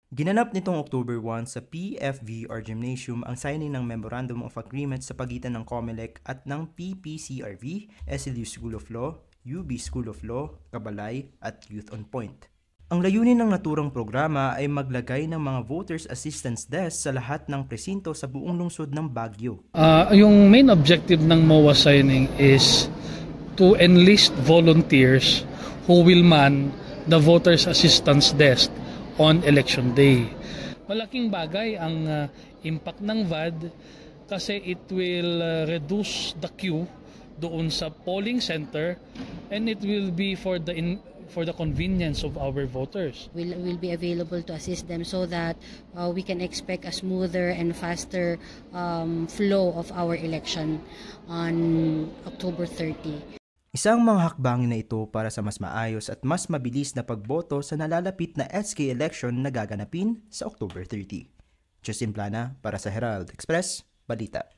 Ginanap nitong October 1 sa PFVR Gymnasium ang signing ng Memorandum of Agreement sa pagitan ng COMELEC at ng PPCRV, SLU School of Law, UB School of Law, Cabalay at Youth on Point. Ang layunin ng naturang programa ay maglagay ng mga Voters Assistance Desk sa lahat ng presinto sa buong lungsod ng Baguio. Yung main objective ng MOA signing is to enlist volunteers who will man the Voters Assistance Desk on election day. Malaking bagay ang impact ng VAD kasi it will reduce the queue doon sa polling center and it will be for the convenience of our voters. Will be available to assist them so that we can expect a smoother and faster flow of our election on October 30. Isang mga hakbangin na ito para sa mas maayos at mas mabilis na pagboto sa nalalapit na SK election na gaganapin sa October 30. Justin Plana para sa Herald Express, Balita.